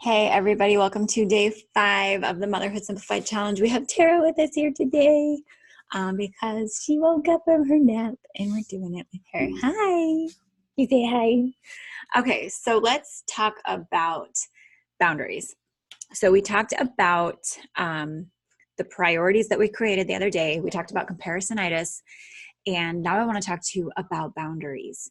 Hey everybody, welcome to day 5 of the Motherhood Simplified Challenge. We have Tara with us here today because she woke up from her nap and we're doing it with her. Hi. You say hi. Okay, so let's talk about boundaries. So we talked about the priorities that we created the other day. We talked about comparisonitis, and now I want to talk to you about boundaries.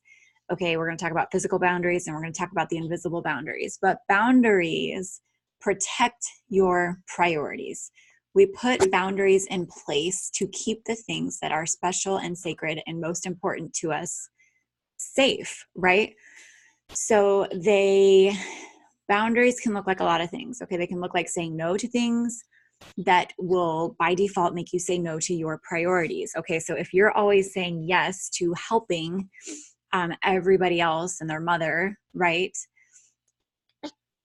Okay, we're going to talk about physical boundaries and we're going to talk about the invisible boundaries. But boundaries protect your priorities. We put boundaries in place to keep the things that are special and sacred and most important to us safe, right? So boundaries can look like a lot of things. Okay, they can look like saying no to things that will by default make you say no to your priorities. Okay, so if you're always saying yes to helping everybody else and their mother, right?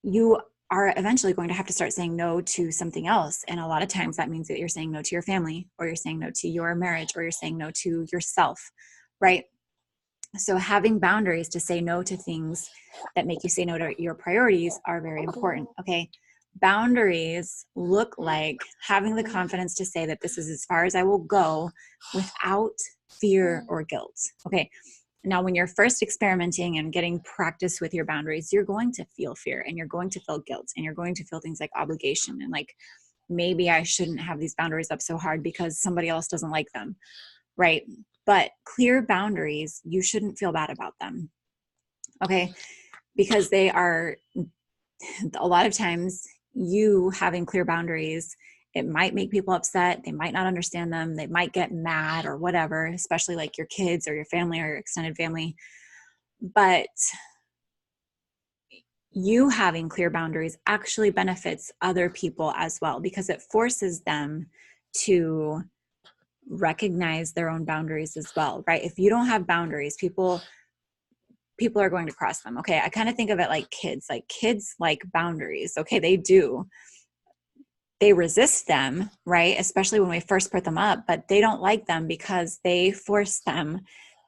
You are eventually going to have to start saying no to something else. And a lot of times that means that you're saying no to your family, or you're saying no to your marriage, or you're saying no to yourself, right? So having boundaries to say no to things that make you say no to your priorities are very important, okay? Boundaries look like having the confidence to say that this is as far as I will go without fear or guilt, okay? Now, when you're first experimenting and getting practice with your boundaries, you're going to feel fear and you're going to feel guilt and you're going to feel things like obligation and like, maybe I shouldn't have these boundaries up so hard because somebody else doesn't like them, right? But clear boundaries, you shouldn't feel bad about them, okay? Because they are, a lot of times, you having clear boundaries, it might make people upset. They might not understand them. They might get mad or whatever, especially like your kids or your family or your extended family. But you having clear boundaries actually benefits other people as well, because it forces them to recognize their own boundaries as well, right? If you don't have boundaries, people are going to cross them. Okay, I kind of think of it like kids. Like kids like boundaries. Okay, they do. They resist them, right? Especially when we first put them up, but they don't like them because they force them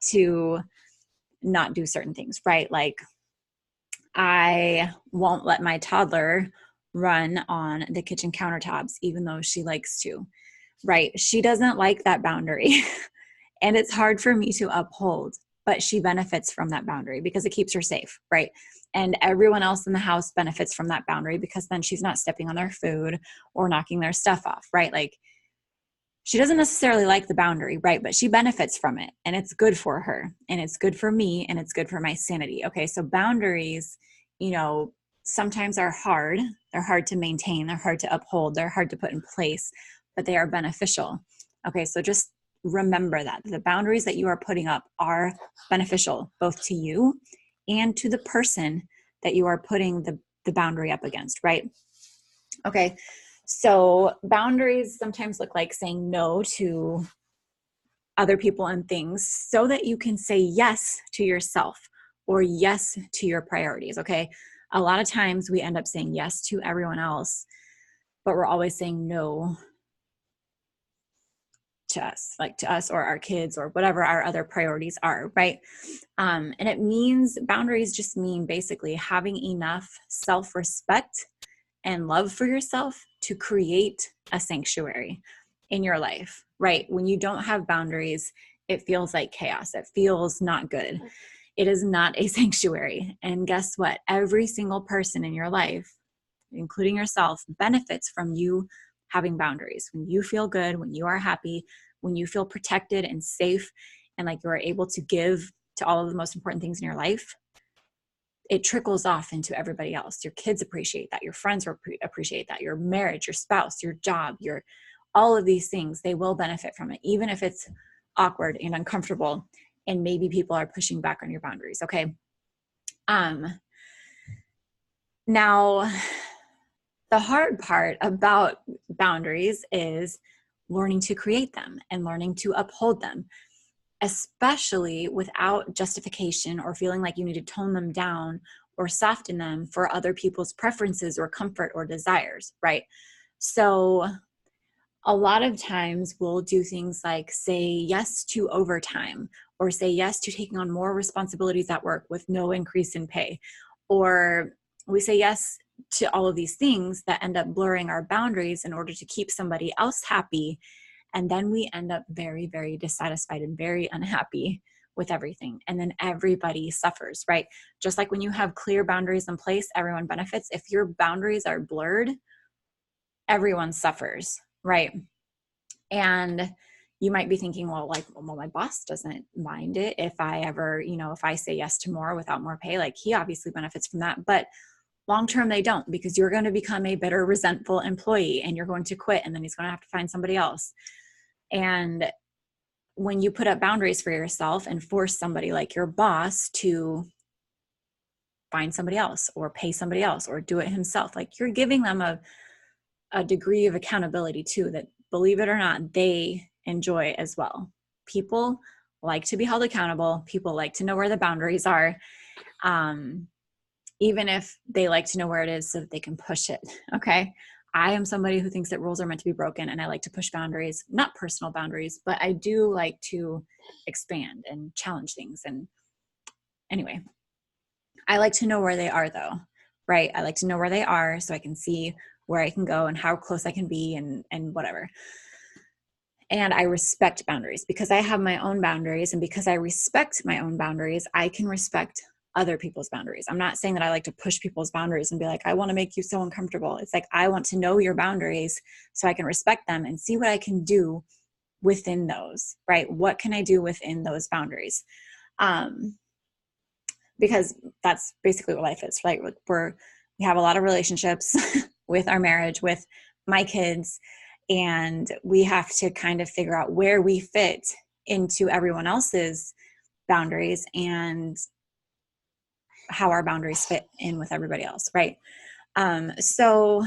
to not do certain things, right? Like I won't let my toddler run on the kitchen countertops, even though she likes to, right? She doesn't like that boundary. And it's hard for me to uphold, but she benefits from that boundary because it keeps her safe, right? And everyone else in the house benefits from that boundary because then she's not stepping on their food or knocking their stuff off, right? Like she doesn't necessarily like the boundary, right? But she benefits from it and it's good for her and it's good for me and it's good for my sanity. Okay, so boundaries, sometimes are hard. They're hard to maintain. They're hard to uphold. They're hard to put in place, but they are beneficial. Okay, so just remember that the boundaries that you are putting up are beneficial both to you and to the person that you are putting the boundary up against, right? Okay, so boundaries sometimes look like saying no to other people and things so that you can say yes to yourself or yes to your priorities, okay? A lot of times we end up saying yes to everyone else, but we're always saying no to us, like to us or our kids or whatever our other priorities are, right? And it means, boundaries just mean basically having enough self-respect and love for yourself to create a sanctuary in your life, right? When you don't have boundaries, it feels like chaos. It feels not good. It is not a sanctuary. And guess what? Every single person in your life, including yourself, benefits from you having boundaries. When you feel good, when you are happy, when you feel protected and safe, and like you are able to give to all of the most important things in your life, it trickles off into everybody else. Your kids appreciate that. Your friends appreciate that. Your marriage, your spouse, your job, all of these things, they will benefit from it, even if it's awkward and uncomfortable. And maybe people are pushing back on your boundaries. Okay. Now, the hard part about boundaries is learning to create them and learning to uphold them, especially without justification or feeling like you need to tone them down or soften them for other people's preferences or comfort or desires, right? So a lot of times we'll do things like say yes to overtime or say yes to taking on more responsibilities at work with no increase in pay. Or we say yes to all of these things that end up blurring our boundaries in order to keep somebody else happy. And then we end up very, very dissatisfied and very unhappy with everything. And then everybody suffers, right? Just like when you have clear boundaries in place, everyone benefits. If your boundaries are blurred, everyone suffers, right? And you might be thinking, well, my boss doesn't mind it if I ever, if I say yes to more without more pay, like he obviously benefits from that. But long-term, they don't, because you're going to become a bitter, resentful employee and you're going to quit, and then he's going to have to find somebody else. And when you put up boundaries for yourself and force somebody like your boss to find somebody else or pay somebody else or do it himself, like you're giving them a degree of accountability too, that, believe it or not, they enjoy as well. People like to be held accountable. People like to know where the boundaries are. Even if they like to know where it is so that they can push it. Okay. I am somebody who thinks that rules are meant to be broken, and I like to push boundaries, not personal boundaries, but I do like to expand and challenge things. And anyway, I like to know where they are though, right? I like to know where they are so I can see where I can go and how close I can be and whatever. And I respect boundaries because I have my own boundaries. And because I respect my own boundaries, I can respect other people's boundaries. I'm not saying that I like to push people's boundaries and be like, I want to make you so uncomfortable. It's like, I want to know your boundaries so I can respect them and see what I can do within those, right? What can I do within those boundaries? Because that's basically what life is, right? We have a lot of relationships with our marriage, with my kids, and we have to kind of figure out where we fit into everyone else's boundaries and how our boundaries fit in with everybody else, right? So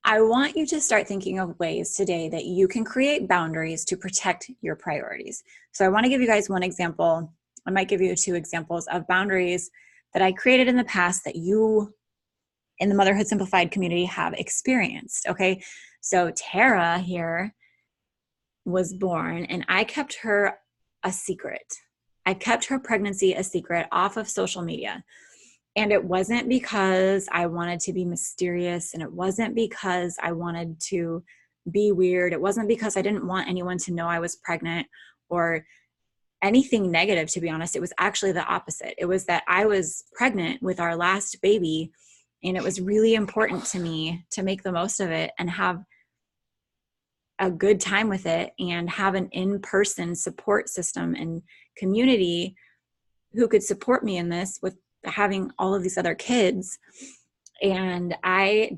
I want you to start thinking of ways today that you can create boundaries to protect your priorities. So I want to give you guys one example. I might give you 2 examples of boundaries that I created in the past that you in the Motherhood Simplified community have experienced. Okay. So Tara here was born and I kept her a secret. I kept her pregnancy a secret off of social media. And it wasn't because I wanted to be mysterious, and it wasn't because I wanted to be weird. It wasn't because I didn't want anyone to know I was pregnant or anything negative, to be honest. It was actually the opposite. It was that I was pregnant with our last baby, and it was really important to me to make the most of it and have a good time with it and have an in-person support system and community who could support me in this with having all of these other kids. And I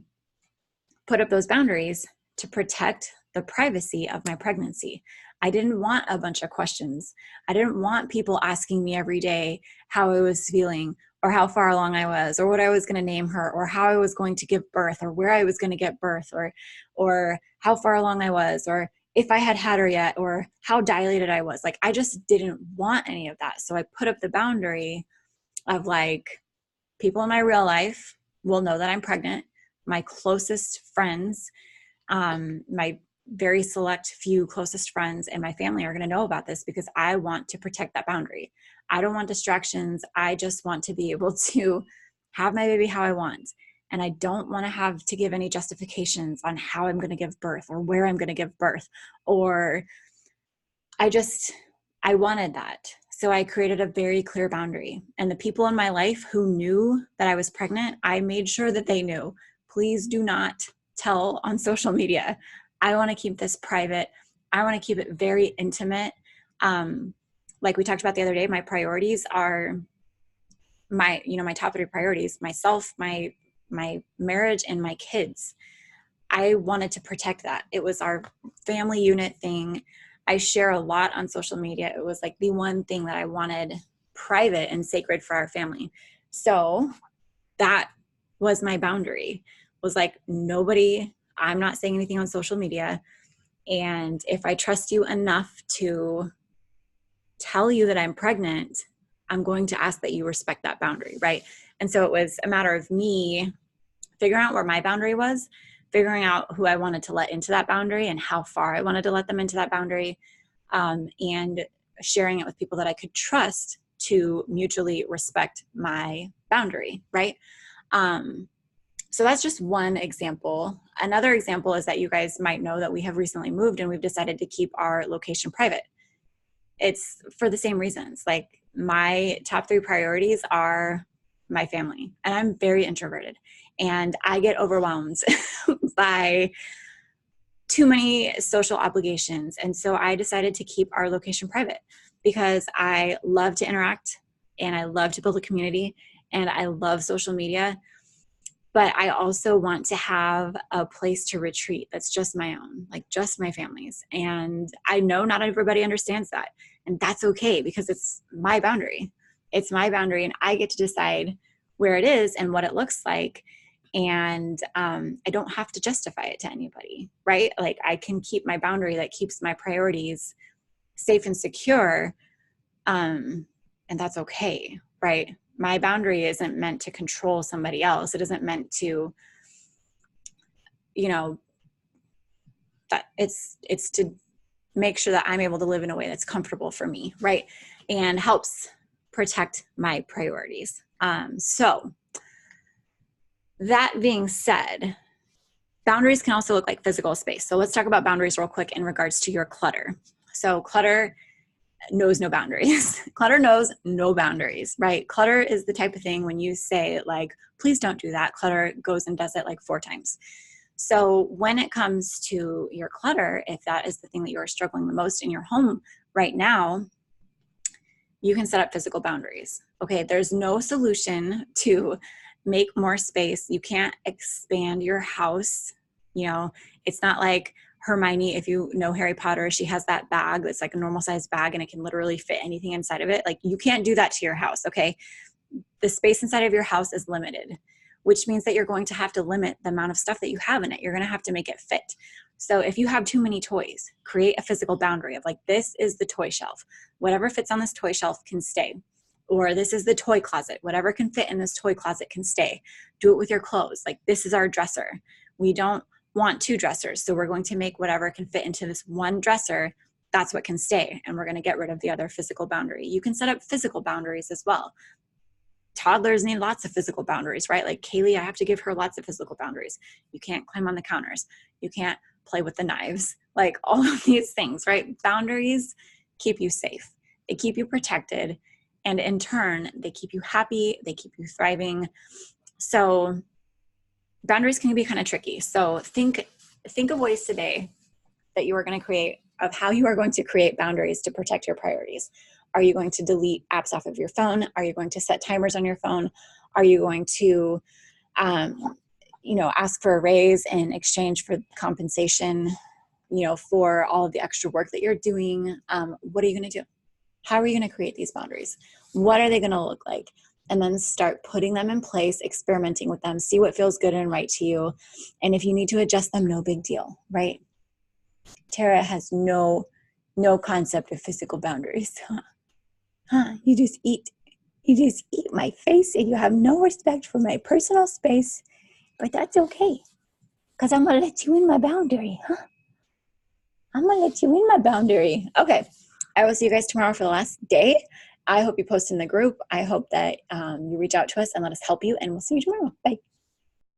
put up those boundaries to protect the privacy of my pregnancy. I didn't want a bunch of questions. I didn't want people asking me every day how I was feeling or how far along I was or what I was going to name her or how I was going to give birth or where I was going to get birth or how far along I was or if I had her yet or how dilated I was. Like, I just didn't want any of that. So I put up the boundary of like, people in my real life will know that I'm pregnant. My closest friends, my very select few closest friends and my family are going to know about this because I want to protect that boundary. I don't want distractions. I just want to be able to have my baby how I want. And I don't want to have to give any justifications on how I'm going to give birth or where I'm going to give birth, or I wanted that. So I created a very clear boundary. And the people in my life who knew that I was pregnant, I made sure that they knew. Please do not tell on social media. I want to keep this private. I want to keep it very intimate. Like we talked about the other day, my priorities are my top 3 priorities: myself, my marriage, and my kids. I wanted to protect that. It was our family unit thing. I share a lot on social media. It was like the one thing that I wanted private and sacred for our family. So that was my boundary, was like, I'm not saying anything on social media. And if I trust you enough to tell you that I'm pregnant, I'm going to ask that you respect that boundary, right? And so it was a matter of me figuring out where my boundary was, figuring out who I wanted to let into that boundary and how far I wanted to let them into that boundary, and sharing it with people that I could trust to mutually respect my boundary, right? So that's just one example. Another example is that you guys might know that we have recently moved and we've decided to keep our location private. It's for the same reasons. Like, my top 3 priorities are my family, and I'm very introverted, and I get overwhelmed by too many social obligations. And so I decided to keep our location private because I love to interact and I love to build a community and I love social media. But I also want to have a place to retreat that's just my own, like just my family's. And I know not everybody understands that. And that's okay, because it's my boundary. It's my boundary, and I get to decide where it is and what it looks like. And I don't have to justify it to anybody, right? Like, I can keep my boundary that keeps my priorities safe and secure. And that's okay, right? My boundary isn't meant to control somebody else. It isn't meant to, that it's to make sure that I'm able to live in a way that's comfortable for me, right? And helps protect my priorities. So that being said, boundaries can also look like physical space. So let's talk about boundaries real quick in regards to your clutter. So clutter knows no boundaries. Clutter knows no boundaries, right? Clutter is the type of thing when you say, like, please don't do that, clutter goes and does it like 4 times. So when it comes to your clutter, if that is the thing that you're struggling the most in your home right now, you can set up physical boundaries. Okay, there's no solution to make more space. You can't expand your house. It's not like Hermione, if you know Harry Potter, she has that bag that's like a normal size bag and it can literally fit anything inside of it. Like, you can't do that to your house, okay? The space inside of your house is limited, which means that you're going to have to limit the amount of stuff that you have in it. You're going to have to make it fit. So if you have too many toys, create a physical boundary of, like, this is the toy shelf. Whatever fits on this toy shelf can stay. Or this is the toy closet. Whatever can fit in this toy closet can stay. Do it with your clothes. Like, this is our dresser. We don't want 2 dressers. So we're going to make whatever can fit into this one dresser. That's what can stay. And we're going to get rid of the other physical boundary. You can set up physical boundaries as well. Toddlers need lots of physical boundaries, right? Like Kaylee, I have to give her lots of physical boundaries. You can't climb on the counters. You can't play with the knives. Like, all of these things, right? Boundaries keep you safe. They keep you protected. And in turn, they keep you happy. They keep you thriving. So boundaries can be kind of tricky. So think of ways today that you are going to create, of how you are going to create boundaries to protect your priorities. Are you going to delete apps off of your phone? Are you going to set timers on your phone? Are you going to, ask for a raise in exchange for compensation, for all of the extra work that you're doing? What are you going to do? How are you going to create these boundaries? What are they going to look like? And then start putting them in place, experimenting with them, see what feels good and right to you. And if you need to adjust them, no big deal, right? Tara has no concept of physical boundaries. You just eat my face, and you have no respect for my personal space, but that's okay, because I'm going to let you in my boundary, I'm going to let you in my boundary. Okay. I will see you guys tomorrow for the last day. I hope you post in the group. I hope that you reach out to us and let us help you, and we'll see you tomorrow. Bye.